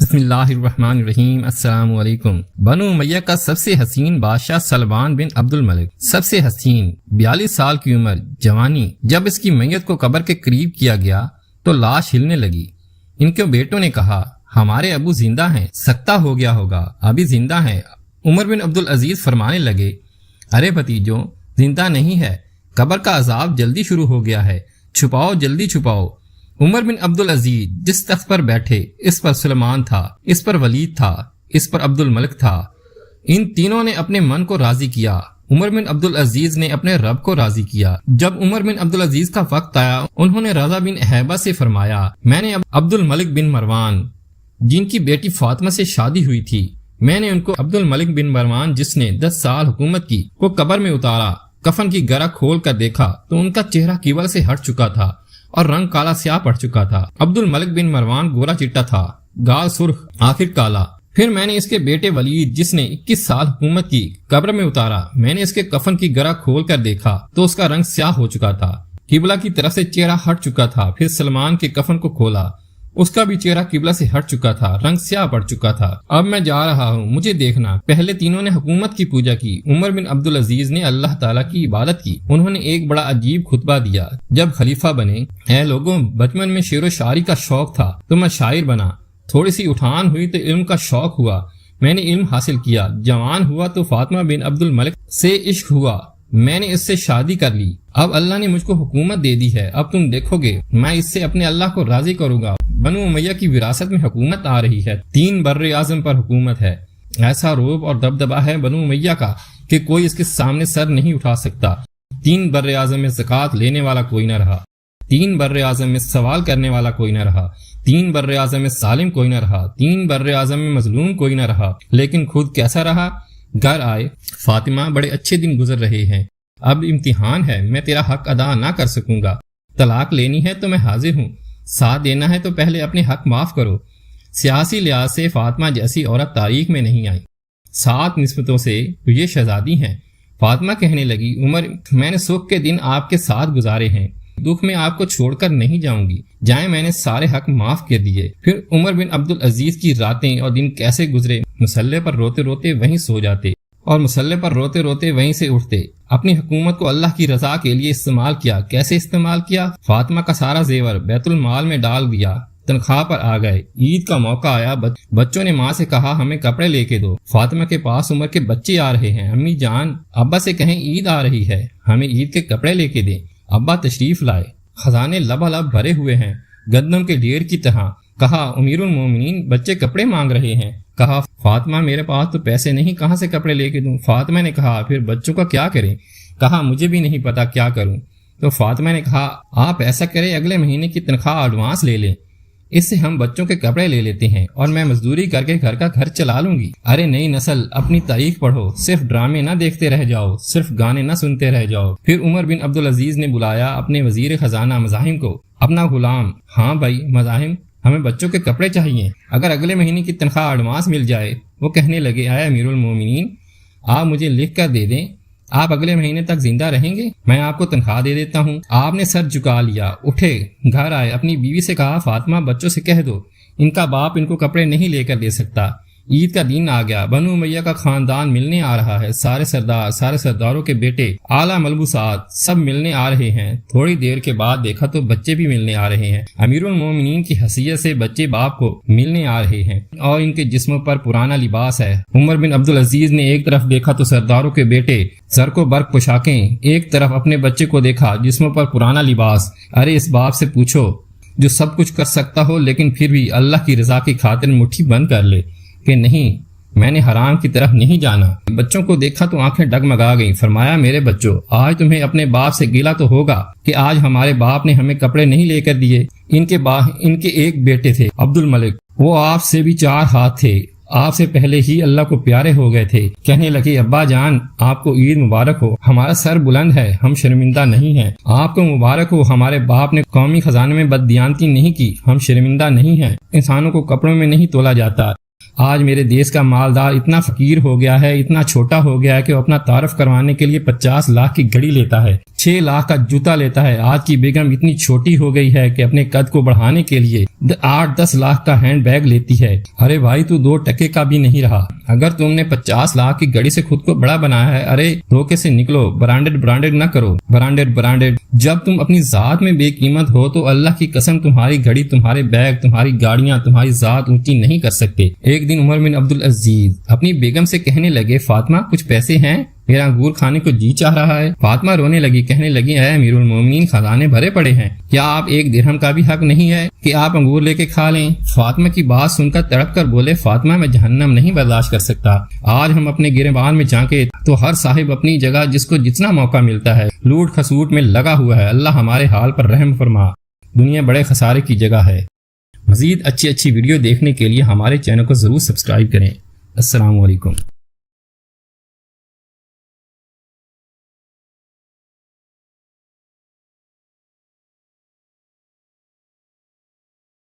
بسم اللہ الرحمن الرحیم۔ السلام علیکم۔ بنو امیہ کا سب سے حسین بادشاہ سلمان بن عبد الملک، سب سے حسین، 42 سال کی عمر، جوانی۔ جب اس کی میت کو قبر کے قریب کیا گیا تو لاش ہلنے لگی۔ ان کے بیٹوں نے کہا ہمارے ابو زندہ ہیں، سکتہ ہو گیا ہوگا، ابھی زندہ ہیں۔ عمر بن عبدالعزیز فرمانے لگے ارے بھتیجوں، زندہ نہیں ہے، قبر کا عذاب جلدی شروع ہو گیا ہے، چھپاؤ، جلدی چھپاؤ۔ عمر بن عبدالعزیز جس تخت پر بیٹھے، اس پر سلمان تھا، اس پر ولید تھا، اس پر عبد الملک تھا۔ ان تینوں نے اپنے من کو راضی کیا۔ عمر بن عبدالعزیز نے اپنے رب کو راضی کیا۔ جب عمر بن عبدالعزیز کا وقت آیا، انہوں نے رضا بن احیبہ سے فرمایا میں نے عبد الملک بن مروان، جن کی بیٹی فاطمہ سے شادی ہوئی تھی، میں نے ان کو عبد الملک بن مروان جس نے 10 سال حکومت کی کو قبر میں اتارا۔ کفن کی گرہ کھول کر دیکھا تو ان کا چہرہ قبل سے ہٹ چکا تھا اور رنگ کالا سیاہ پڑ چکا تھا۔ عبد الملک بن مروان گورا چٹا تھا، گال سرخ، آخر کالا۔ پھر میں نے اس کے بیٹے ولید جس نے 21 سال حکومت کی قبر میں اتارا۔ میں نے اس کے کفن کی گرہ کھول کر دیکھا تو اس کا رنگ سیاہ ہو چکا تھا، قبلہ کی طرف سے چہرہ ہٹ چکا تھا۔ پھر سلمان کے کفن کو کھولا، اس کا بھی چہرہ قبلہ سے ہٹ چکا تھا، رنگ سیاہ پڑ چکا تھا۔ اب میں جا رہا ہوں، مجھے دیکھنا۔ پہلے تینوں نے حکومت کی پوجا کی۔ عمر بن عبدالعزیز نے اللہ تعالیٰ کی عبادت کی۔ انہوں نے ایک بڑا عجیب خطبہ دیا۔ جب خلیفہ بنے، اے لوگوں، بچپن میں شعر و شاعری کا شوق تھا تو میں شاعر بنا، تھوڑی سی اٹھان ہوئی تو علم کا شوق ہوا، میں نے علم حاصل کیا۔ جوان ہوا تو فاطمہ بن عبد الملک سے عشق ہوا، میں نے اس سے شادی کر لی۔ اب اللہ نے مجھ کو حکومت دے دی ہے، اب تم دیکھو گے میں اس سے اپنے اللہ کو راضی کروں گا۔ بنو امیہ کی وراثت میں حکومت آ رہی ہے، 3 بر اعظم پر حکومت ہے۔ ایسا روب اور دبدبہ ہے بنو امیہ کا کہ کوئی اس کے سامنے سر نہیں اٹھا سکتا۔ 3 بر اعظم میں زکوٰۃ لینے والا کوئی نہ رہا، 3 بر اعظم میں سوال کرنے والا کوئی نہ رہا، 3 بر اعظم میں ظالم کوئی نہ رہا، 3 بر اعظم میں مظلوم کوئی نہ رہا۔ لیکن خود کیسا رہا؟ گھر آئے، فاطمہ بڑے اچھے دن گزر رہے ہیں، اب امتحان ہے، میں تیرا حق ادا نہ کر سکوں گا۔ طلاق لینی ہے تو میں حاضر ہوں، ساتھ دینا ہے تو پہلے اپنے حق معاف کرو۔ سیاسی لحاظ سے فاطمہ جیسی عورت تاریخ میں نہیں آئی، 7 نسبتوں سے یہ شہزادی ہیں۔ فاطمہ کہنے لگی عمر، میں نے سکھ کے دن آپ کے ساتھ گزارے ہیں، دکھ میں آپ کو چھوڑ کر نہیں جاؤں گی، جائیں میں نے سارے حق معاف کر دیے۔ پھر عمر بن عبدالعزیز کی راتیں اور دن کیسے گزرے، مسلح پر روتے روتے وہیں سو جاتے اور مسلح پر روتے روتے وہیں سے اٹھتے۔ اپنی حکومت کو اللہ کی رضا کے لیے استعمال کیا۔ کیسے استعمال کیا؟ فاطمہ کا سارا زیور بیت المال میں ڈال دیا، تنخواہ پر آ گئے۔ عید کا موقع آیا، بچوں نے ماں سے کہا ہمیں کپڑے لے کے دو۔ فاطمہ کے پاس عمر کے بچے آ رہے ہیں، امی جان ابا سے کہیں عید آ رہی ہے، ہمیں عید کے کپڑے لے کے دیں۔ ابا تشریف لائے، خزانے لبالب بھرے ہوئے ہیں گندم کے ڈھیر کی طرح۔ کہا امیر المومنین بچے کپڑے مانگ رہے ہیں۔ کہا فاطمہ میرے پاس تو پیسے نہیں، کہاں سے کپڑے لے کے دوں؟ فاطمہ نے کہا پھر بچوں کا کیا کریں؟ کہا مجھے بھی نہیں پتا کیا کروں۔ تو فاطمہ نے کہا آپ ایسا کریں، اگلے مہینے کی تنخواہ ایڈوانس لے لیں، اس سے ہم بچوں کے کپڑے لے لیتے ہیں اور میں مزدوری کر کے گھر چلا لوں گی۔ ارے نئی نسل، اپنی تاریخ پڑھو، صرف ڈرامے نہ دیکھتے رہ جاؤ، صرف گانے نہ سنتے رہ جاؤ۔ پھر عمر بن عبدالعزیز نے بلایا اپنے وزیر خزانہ مزاحم کو، اپنا غلام، ہاں بھائی مزاحم، ہمیں بچوں کے کپڑے چاہیے، اگر اگلے مہینے کی تنخواہ ایڈوانس مل جائے۔ وہ کہنے لگے اے امیر المومنین، آپ مجھے لکھ کر دے دیں، آپ اگلے مہینے تک زندہ رہیں گے، میں آپ کو تنخواہ دے دیتا ہوں۔ آپ نے سر جھکا لیا، اٹھے، گھر آئے، اپنی بیوی سے کہا فاطمہ بچوں سے کہہ دو ان کا باپ ان کو کپڑے نہیں لے کر دے سکتا۔ عید کا دن آ گیا، بنو امیہ کا خاندان ملنے آ رہا ہے، سارے سرداروں کے بیٹے، اعلیٰ ملبوسات سب ملنے آ رہے ہیں۔ تھوڑی دیر کے بعد دیکھا تو بچے بھی ملنے آ رہے ہیں، امیر المومنین کی حیثیت سے بچے باپ کو ملنے آ رہے ہیں اور ان کے جسموں پر پرانا لباس ہے۔ عمر بن عبدالعزیز نے ایک طرف دیکھا تو سرداروں کے بیٹے سر کو برق پوشاکیں، ایک طرف اپنے بچے کو دیکھا جسموں پر پرانا لباس۔ ارے اس باپ سے پوچھو جو سب کچھ کر سکتا ہو لیکن پھر بھی اللہ کی رضا کی خاطر مٹھی بند کر لے کہ نہیں میں نے حرام کی طرف نہیں جانا۔ بچوں کو دیکھا تو آنکھیں ڈگمگا گئیں۔ فرمایا میرے بچوں، آج تمہیں اپنے باپ سے گیلا تو ہوگا کہ آج ہمارے باپ نے ہمیں کپڑے نہیں لے کر دیے۔ ان کے ایک بیٹے تھے عبد الملک، وہ آپ سے بھی 4 ہاتھ تھے، آپ سے پہلے ہی اللہ کو پیارے ہو گئے تھے۔ کہنے لگے ابا جان آپ کو عید مبارک ہو، ہمارا سر بلند ہے، ہم شرمندہ نہیں ہیں۔ آپ کو مبارک ہو، ہمارے باپ نے قومی خزانے میں بددیانتی نہیں کی، ہم شرمندہ نہیں ہیں۔ انسانوں کو کپڑوں میں نہیں تولا جاتا، آج میرے دیش کا مالدار اتنا فقیر ہو گیا ہے، اتنا چھوٹا ہو گیا ہے کہ وہ اپنا تعارف کروانے کے لیے 50 لاکھ کی گھڑی لیتا ہے، 6 لاکھ کا جوتا لیتا ہے۔ آج کی بیگم اتنی چھوٹی ہو گئی ہے کہ اپنے قد کو بڑھانے کے لیے 8-10 لاکھ کا ہینڈ بیگ لیتی ہے۔ ارے بھائی، تو 2 ٹکے کا بھی نہیں رہا۔ اگر تم نے 50 لاکھ کی گھڑی سے خود کو بڑا بنایا ہے، ارے دھوکے سے نکلو، برانڈڈ نہ کرو، برانڈڈ۔ جب تم اپنی ذات میں بے قیمت ہو تو اللہ کی قسم تمہاری گھڑی، تمہارے بیگ، تمہاری گاڑیاں تمہاری ذات اونچی نہیں کر سکتے۔ ایک دن عمر بن عبدالعزیز اپنی بیگم سے کہنے لگے، فاطمہ کچھ پیسے ہیں؟ میرا انگور کھانے کو جی چاہ رہا ہے۔ فاطمہ رونے لگی، کہنے لگی، اے امیر المومنین، خزانے بھرے پڑے ہیں، کیا آپ 1 درہم کا بھی حق نہیں ہے کہ آپ انگور لے کے کھا لیں؟ فاطمہ کی بات سن کر تڑپ کر بولے، فاطمہ میں جہنم نہیں برداشت کر سکتا۔ آج ہم اپنے گریبان میں جھانکے تو ہر صاحب اپنی جگہ جس کو جتنا موقع ملتا ہے لوٹ کھسوٹ میں لگا ہوا ہے۔ اللہ ہمارے حال پر رحم فرما، دنیا بڑے خسارے کی جگہ ہے۔ مزید اچھی ویڈیو دیکھنے کے لیے ہمارے چینل کو ضرور سبسکرائب کریں۔ السلام علیکم۔